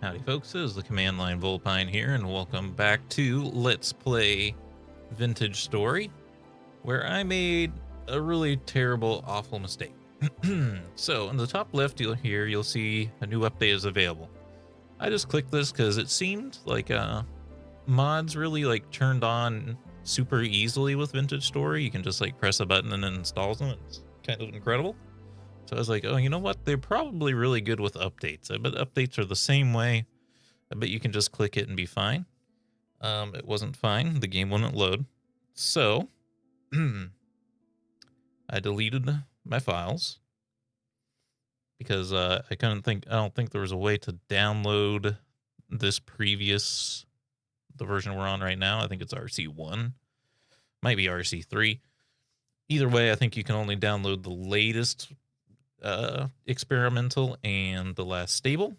Howdy folks, this is the command line Vulpine here, and welcome back to Let's Play Vintage Story, where I made a really terrible, awful mistake. So, in the top left you'll see a new update is available. I just clicked this because it seemed like mods really turned on super easily with Vintage Story. You can just press a button and it installs them. It's kind of incredible. So I was like, oh, you know what? They're probably really good with updates. I bet updates are the same way. I bet you can just click it and be fine. It wasn't fine. The game wouldn't load. So I deleted my files because I don't think there was a way to download this the version we're on right now. I think it's RC1. Might be RC3. Either way, I think you can only download the latest experimental and the last stable.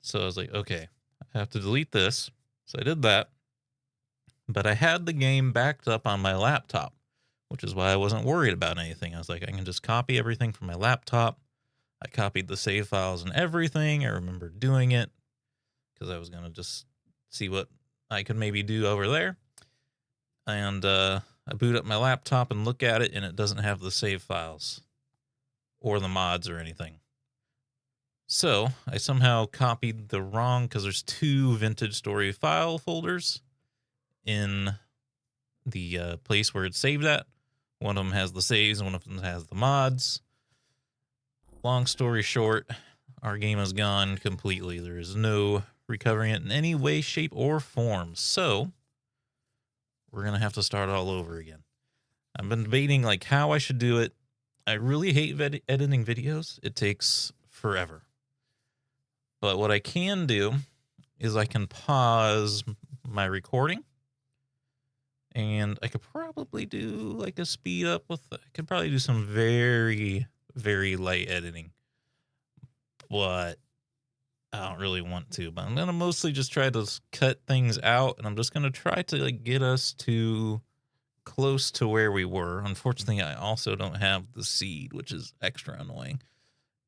So I was like, okay, I have to delete this. So I did that. But I had the game backed up on my laptop, which is why I wasn't worried about anything. I was like, I can just copy everything from my laptop. I copied the save files and everything. I remember doing it because I was going to just see what I could maybe do over there. And I boot up my laptop and look at it, and it doesn't have the save files or the mods or anything. So I somehow copied the wrong, because there's two Vintage Story file folders in the place where it's saved at. One of them has the saves, and one of them has the mods. Long story short, our game is gone completely. There is no recovering it in any way, shape, or form. So we're going to have to start all over again. I've been debating how I should do it. I really hate editing videos. It takes forever. But what I can do is I can pause my recording, and I could probably do a speed up I could probably do some very, very light editing, but I don't really want to. But I'm going to mostly just try to cut things out, and I'm just going to try to get us to close to where we were. Unfortunately, I also don't have the seed, which is extra annoying.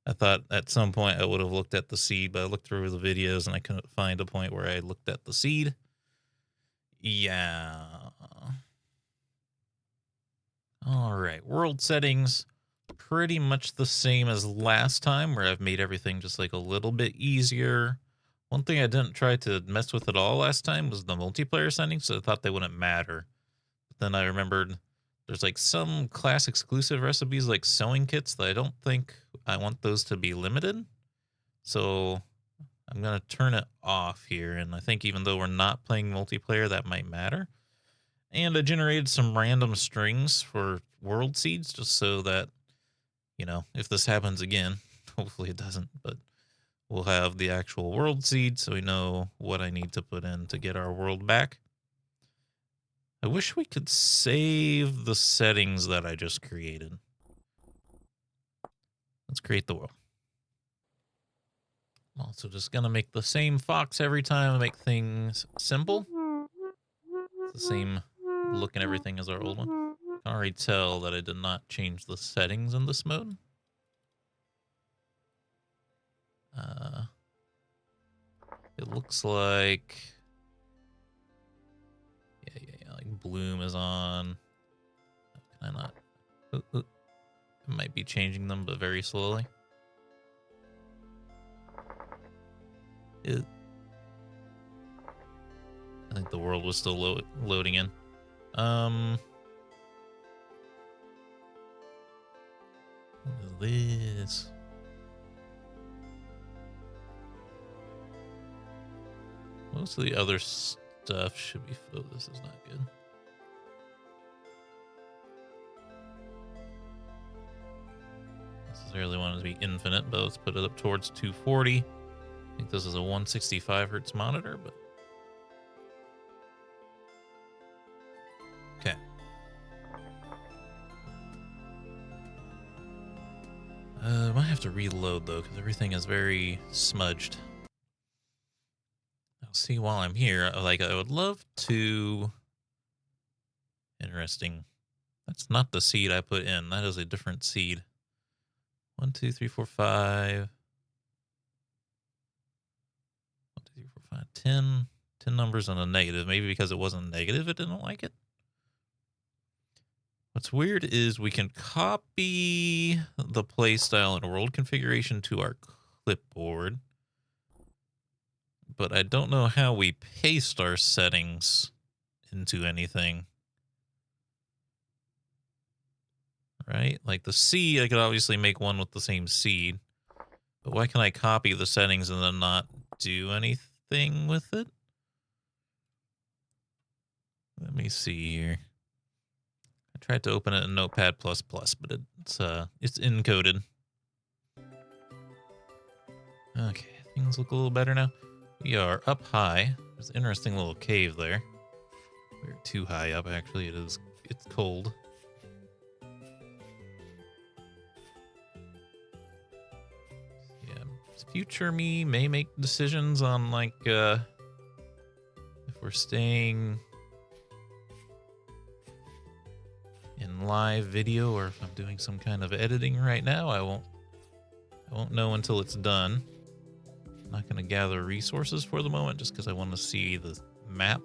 I thought at some point I would have looked at the seed, but I looked through the videos and I couldn't find a point where I looked at the seed. Yeah. All right. World settings, pretty much the same as last time, where I've made everything just a little bit easier. One thing I didn't try to mess with at all last time was the multiplayer settings, so I thought they wouldn't matter. But then I remembered there's some class exclusive recipes like sewing kits that I don't think I want those to be limited. So I'm going to turn it off here. And I think even though we're not playing multiplayer, that might matter. And I generated some random strings for world seeds just so that, if this happens again, hopefully it doesn't, but we'll have the actual world seed so we know what I need to put in to get our world back. I wish we could save the settings that I just created. Let's create the world. I'm also just going to make the same fox every time to make things simple. It's the same look and everything as our old one. I can already tell that I did not change the settings in this mode. It looks like... Yeah, bloom is on. Can I not? It might be changing them, but very slowly. I think the world was still loading in. What is this? Most of the other stuff should be filled. This is not good. Necessarily want it to be infinite, but let's put it up towards 240. I think this is a 165 hertz monitor, but okay. I might have to reload though, because everything is very smudged. I'll see while I'm here. I would love to. Interesting. That's not the seed I put in. That is a different seed. 1, 2, 3, 4, 5. 4, 5, 10. 10 numbers and a negative. Maybe because it wasn't negative, it didn't like it. What's weird is we can copy the playstyle and world configuration to our clipboard, but I don't know how we paste our settings into anything. Right? Like the seed, I could obviously make one with the same seed, but why can I copy the settings and then not do anything with it? Let me see here. I tried to open it in Notepad++, but it's encoded. Okay, things look a little better now. We are up high. There's an interesting little cave there. We're too high up, actually. It's cold. Yeah, future me may make decisions on, like, if we're staying in live video or if I'm doing some kind of editing right now. I won't know until it's done. I'm not going to gather resources for the moment just because I want to see the map.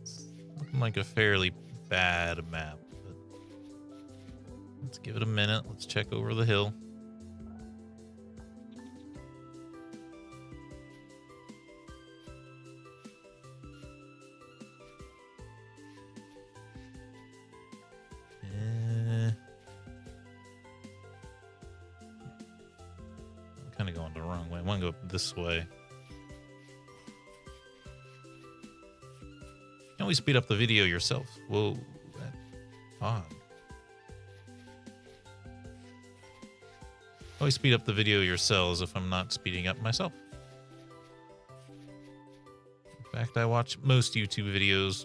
It's looking like a fairly bad map, but let's give it a minute. Let's check over the hill. Kind of going the wrong way. I want to go this way. You can always speed up the video yourself. Whoa, that's odd. Always speed up the video yourselves if I'm not speeding up myself. In fact, I watch most YouTube videos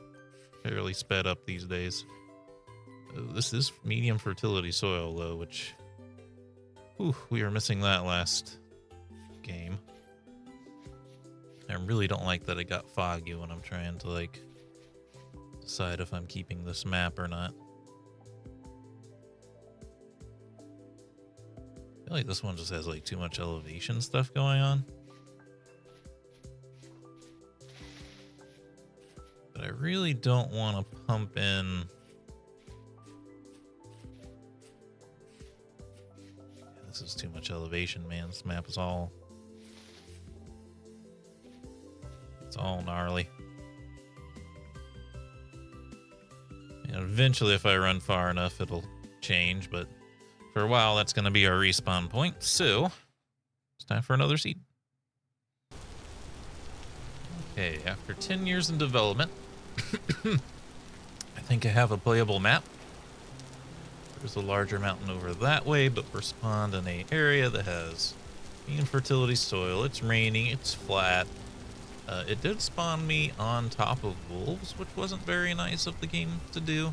fairly sped up these days. Oh, this is medium fertility soil, though, which... Ooh, we were missing that last game. I really don't like that it got foggy when I'm trying to, like, decide if I'm keeping this map or not. I feel like this one just has, like, too much elevation stuff going on. But I really don't want to pump in... This is too much elevation, man. This map is all... It's all gnarly. And eventually, if I run far enough, it'll change. But for a while, that's going to be our respawn point. So, it's time for another seed. Okay, after 10 years in development, I think I have a playable map. There's a larger mountain over that way, but we're spawned in an area that has infertility soil. It's raining, it's flat. It did spawn me on top of wolves, which wasn't very nice of the game to do.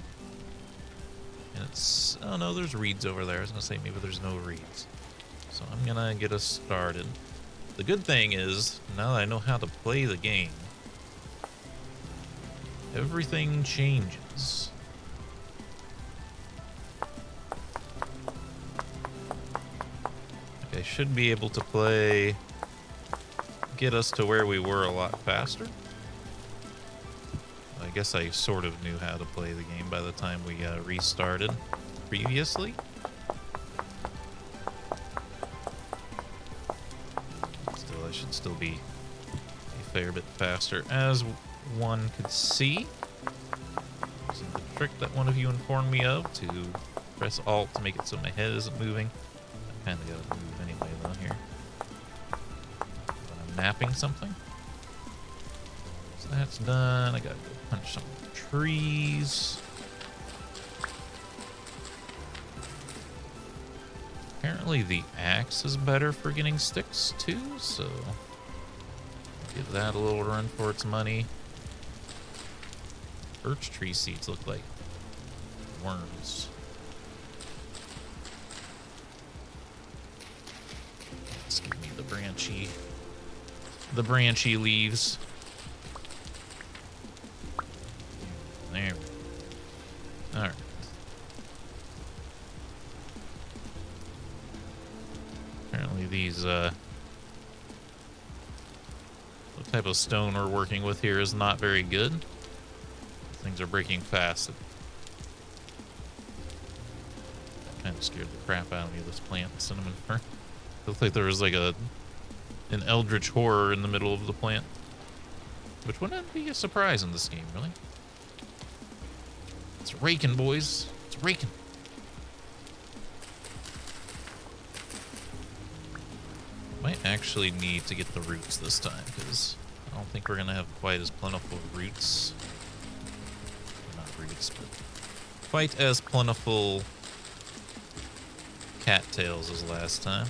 And it's... Oh no, there's reeds over there. I was going to say maybe there's no reeds. So I'm going to get us started. The good thing is, now that I know how to play the game, everything changes. I should be able to get us to where we were a lot faster. I guess I sort of knew how to play the game by the time we restarted previously. Still, I should still be a fair bit faster, as one could see. Using the trick that one of you informed me of to press Alt to make it so my head isn't moving. I kind of got to move anyway, though, here. But I'm napping something. So that's done. I gotta go punch some trees. Apparently the axe is better for getting sticks, too, so... give that a little run for its money. Birch tree seeds look like worms. Let's give me the branchy leaves. There. All right. Apparently these, the type of stone we're working with here is not very good. Things are breaking fast. Kind of scared the crap out of me, this plant, cinnamon fern. Looked like there was like an eldritch horror in the middle of the plant. Which wouldn't be a surprise in this game, really. It's raking, boys. It's raking. Might actually need to get the roots this time, because I don't think we're going to have quite as plentiful roots. Not roots, but quite as plentiful cattails as last time.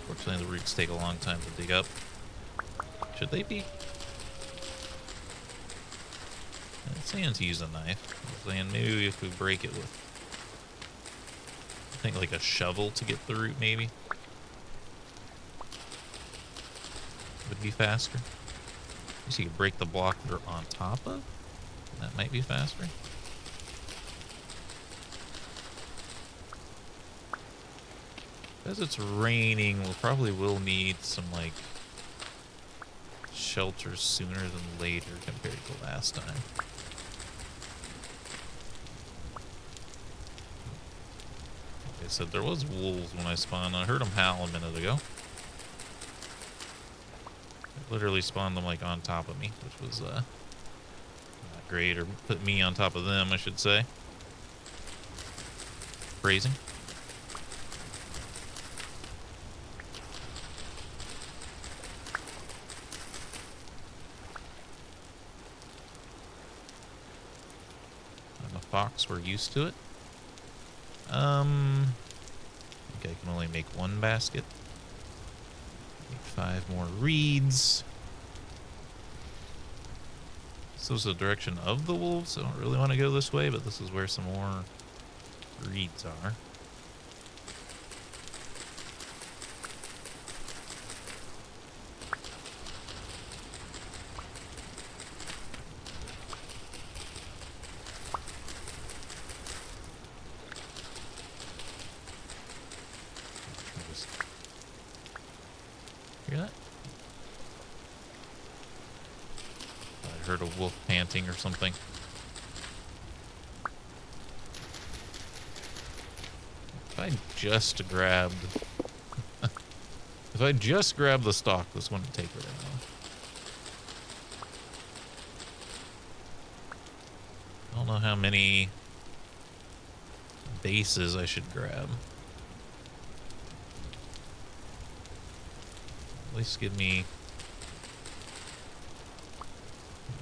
Unfortunately, the roots take a long time to dig up. Should they be? I'm saying to use a knife. I'm saying maybe if we break it with, I think, like a shovel to get the root, maybe would be faster. I guess you could break the block they're on top of. That might be faster. As it's raining, we probably will need some, like, shelter sooner than later compared to last time. Like I said, there was wolves when I spawned. I heard them howl a minute ago. I literally spawned them, like, on top of me, which was, not great, or put me on top of them, I should say. Phrasing. Fox, we're used to it. I think I can only make one basket. Make 5 more reeds. This was the direction of the wolves. I don't really want to go this way, but this is where some more reeds are. Hear that? I heard a wolf panting or something. If I just grabbed... if I just grabbed the stalk, this wouldn't take very long. I don't know how many bases I should grab. At least give me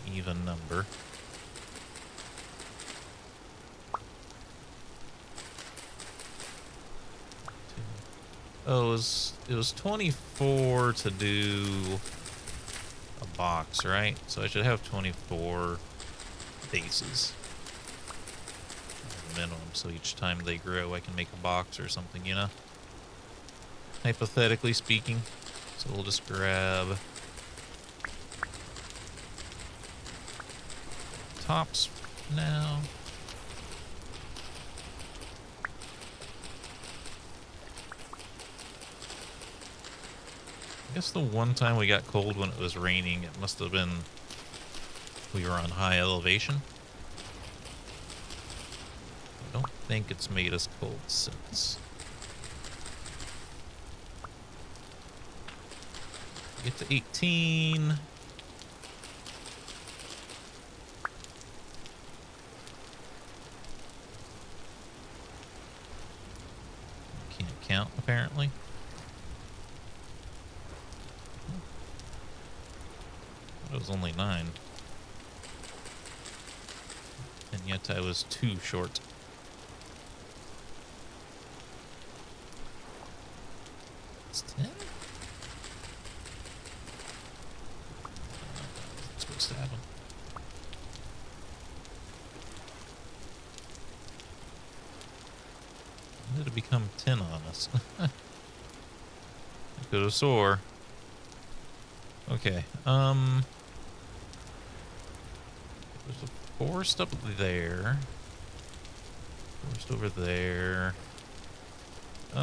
an even number. Oh, it was 24 to do a box, right? So I should have 24 bases minimum, so each time they grow I can make a box or something, you know? Hypothetically speaking. So we'll just grab tops now. I guess the one time we got cold when it was raining, it must have been we were on high elevation. I don't think it's made us cold since. Get to 18. Can't count, apparently. It was only 9. And yet I was 2 short. It's 10? That's supposed to happen. When did it become 10 on us? I could have swore. Okay, there's a forest up there. Just over there. We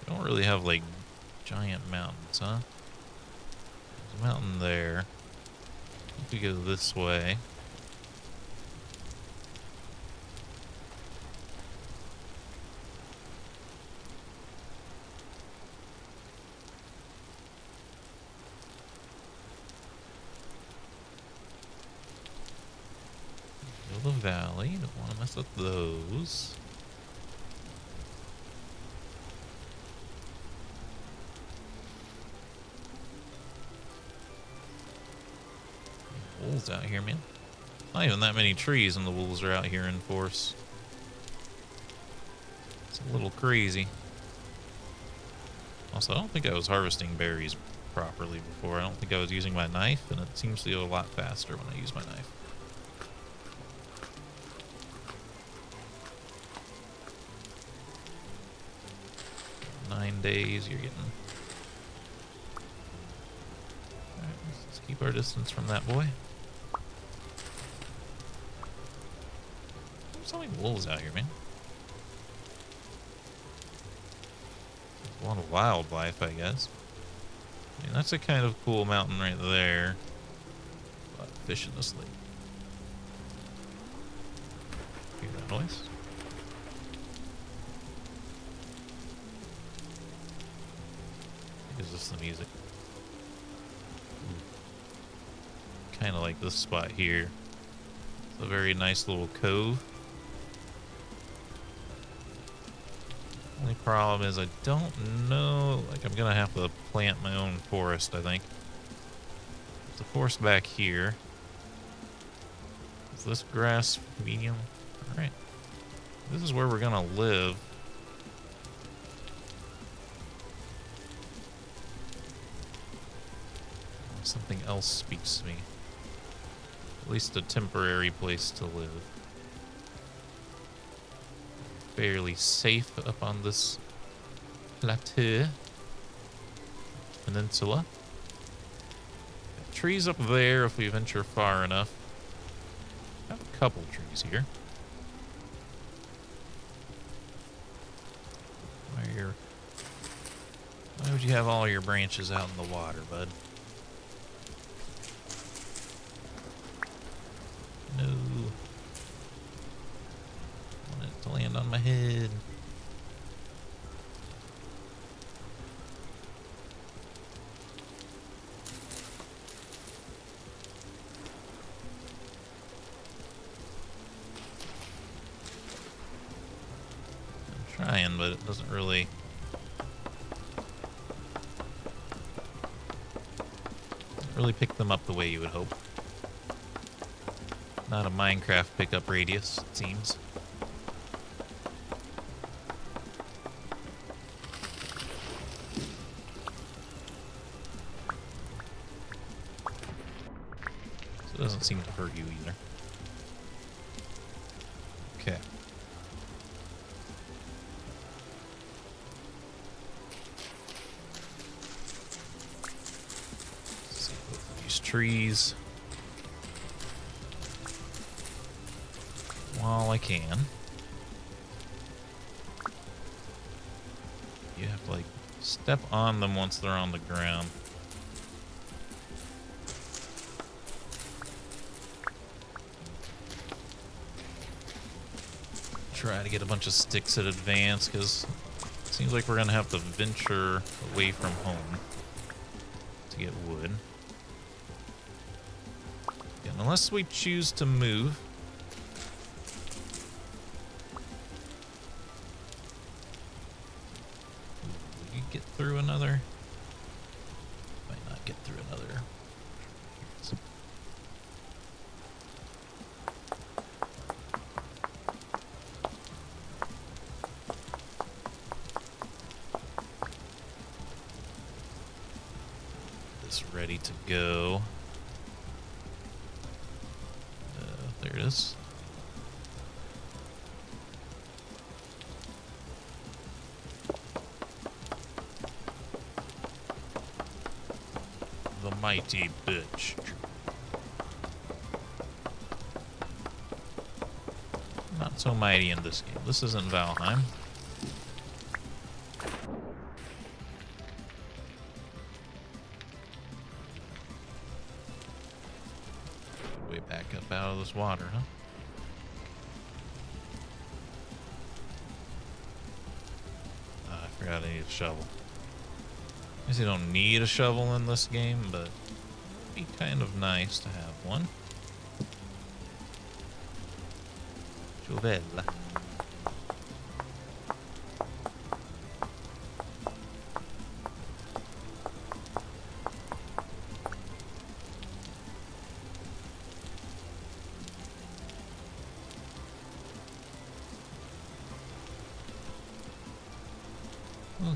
don't really have like giant mountains, huh? There's a mountain there. If we go this way. The valley, don't want to mess with those. Wolves out here, man. Not even that many trees, and the wolves are out here in force. It's a little crazy. Also, I don't think I was harvesting berries properly before. I don't think I was using my knife, and it seems to go a lot faster when I use my knife. 9 days, you're getting... Alright, let's keep our distance from that boy. There's so many wolves out here, man. There's a lot of wildlife, I guess. I mean, that's a kind of cool mountain right there. A lot of fish in this lake. Hear that noise? Is this the music? Kind of like this spot here. It's a very nice little cove. Only problem is I don't know, like I'm gonna have to plant my own forest, I think. There's a forest back here. Is this grass medium? Alright. This is where we're gonna live. Something else speaks to me. At least a temporary place to live. Fairly safe up on this plateau. Peninsula. Got trees up there if we venture far enough. Have a couple trees here. Why would you have all your branches out in the water, bud? No. I want it to land on my head. I'm trying, but it doesn't really... really pick them up the way you would hope. Not a Minecraft pickup radius, it seems. So it doesn't seem to hurt you either. Okay. See both of these trees. While I can. You have to like step on them once they're on the ground. Try to get a bunch of sticks at advance because it seems like we're gonna have to venture away from home to get wood. And unless we choose to move. Get through another? Might not get through another. This ready to go. There it is. Mighty bitch. Not so mighty in this game. This isn't Valheim. Way back up out of this water, huh? I forgot I need a shovel. I guess you don't need a shovel in this game, but it'd be kind of nice to have one. Shovel.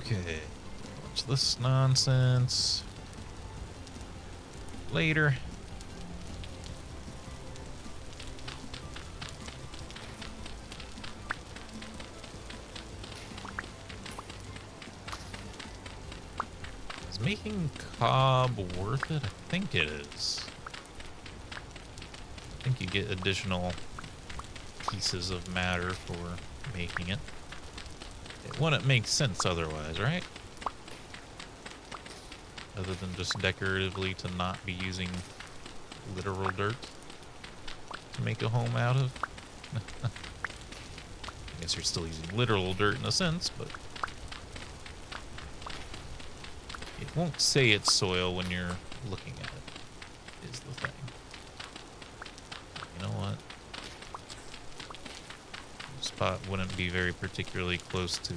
Okay, watch this nonsense later. Is making cob worth it? I think it is. I think you get additional pieces of matter for making it. It wouldn't make sense otherwise, right? Other than just decoratively to not be using literal dirt to make a home out of. I guess you're still using literal dirt in a sense, but it won't say it's soil when you're looking at it, is the thing. You know what? Spot wouldn't be very particularly close to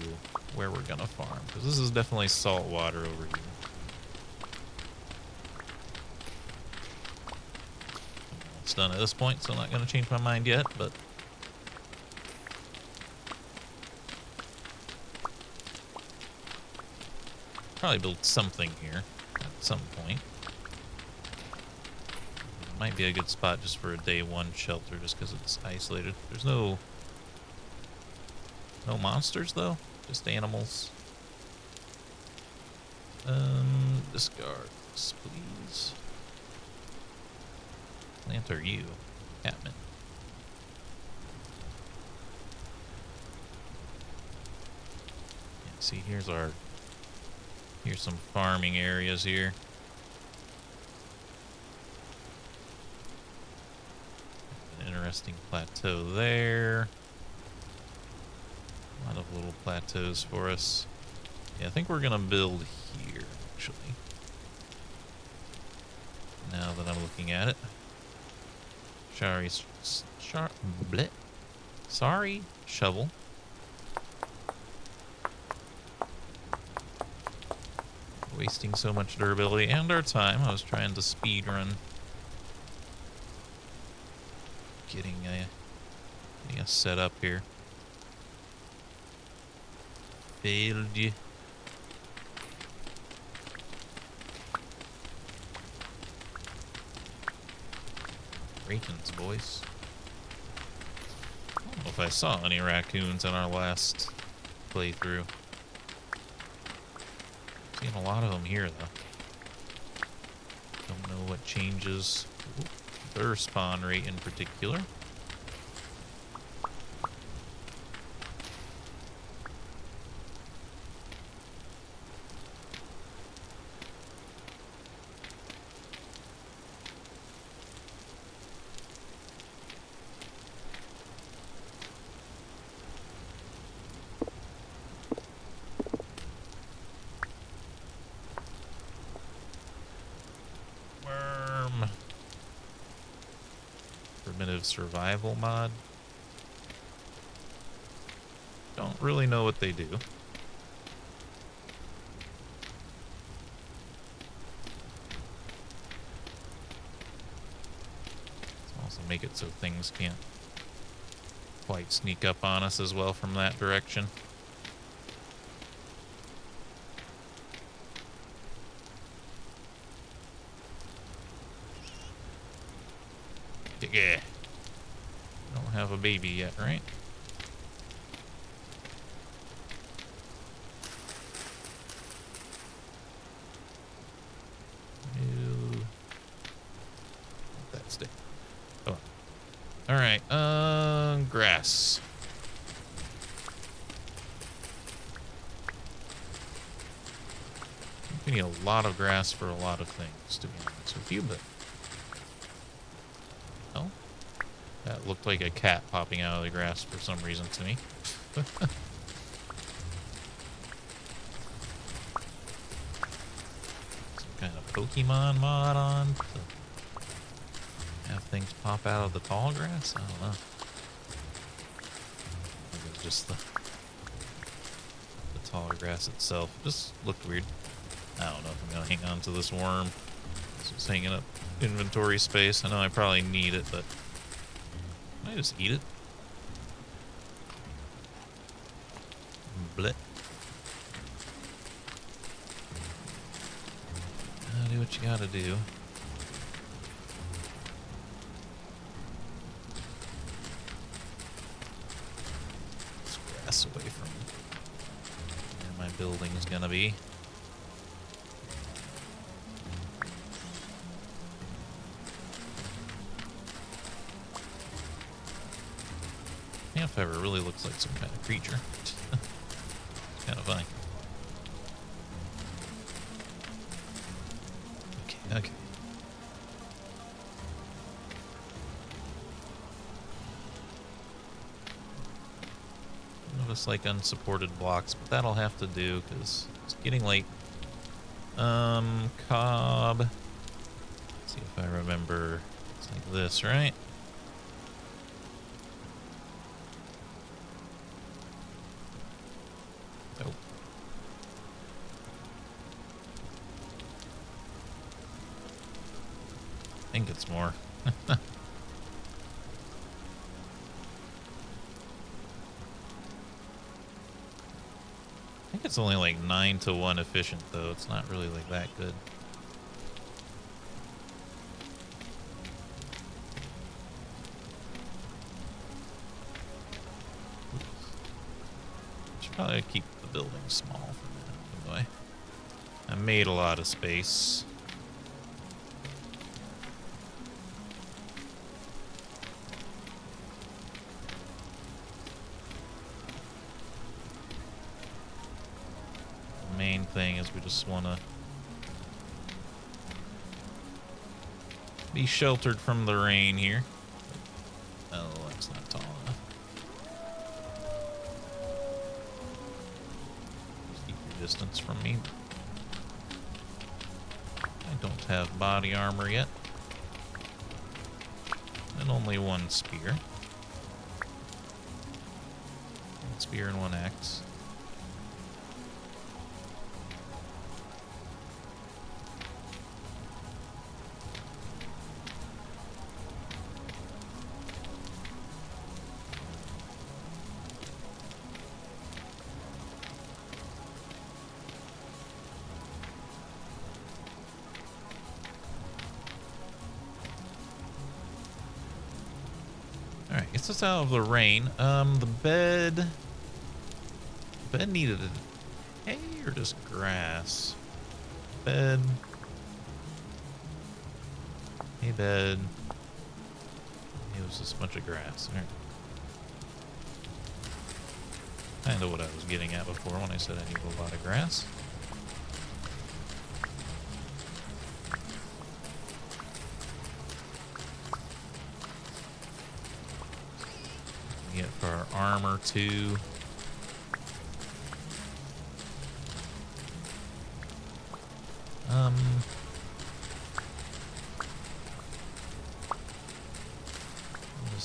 where we're gonna farm, because this is definitely salt water over here. It's done at this point, so I'm not gonna change my mind yet, but probably build something here at some point. Might be a good spot just for a day one shelter, just because it's isolated. There's no monsters though, just animals. Discard this, please. Plant are you, Catman? Yeah, see, here's some farming areas here. An interesting plateau there. A lot of little plateaus for us. Yeah, I think we're gonna build here, actually. Now that I'm looking at it. Sorry, shovel. Wasting so much durability and our time. I was trying to speed run. Getting us set up here. Failed you. Raven's voice. I don't know if I saw any raccoons in our last playthrough. Seeing a lot of them here though. Don't know what changes their spawn rate in particular. Survival mod. Don't really know what they do. Let's also make it so things can't quite sneak up on us as well from that direction. Yeah. Don't have a baby yet, right? Let that stay. Oh. All right. Grass. We need a lot of grass for a lot of things, to be honest with you, but... Oh. That looked like a cat popping out of the grass for some reason to me. Some kind of Pokemon mod on to have things pop out of the tall grass? I don't know. Maybe it's just the tall grass itself. Just looked weird. I don't know if I'm gonna hang on to this worm. It's just hanging up inventory space. I know I probably need it, but can I just eat it? Blech. Do what you gotta do. This grass away from where my building is gonna be. Campfire really looks like some kind of creature. It's kind of funny. Okay. Notice like unsupported blocks, but that'll have to do because it's getting late. Cob. Let's see if I remember. It's like this, right? Oh. I think it's more. I think it's only like 9-to-1 efficient, though. It's not really like that good. Should probably keep the building small for now, anyway. I made a lot of space. Main thing is we just want to be sheltered from the rain here. Oh, that's not tall enough. Just keep your distance from me. I don't have body armor yet. And only one spear. One spear and one axe. Alright, gets us out of the rain. The bed needed hay or just grass? Bed. Hey, bed. It was just a bunch of grass. Alright. Kind of what I was getting at before when I said I need a lot of grass. Get for our armor too.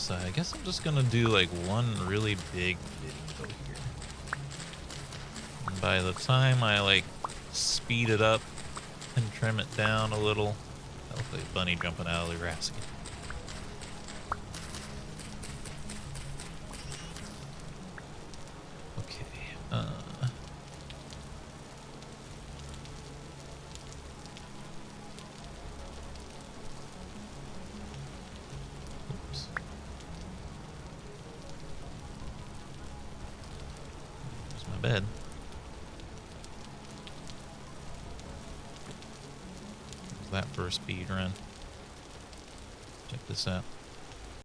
I guess I'm just gonna do like one really big video here. And by the time I like speed it up and trim it down a little, that looks like a bunny jumping out of the grass again. Bed. How's that for a speed run? Check this out.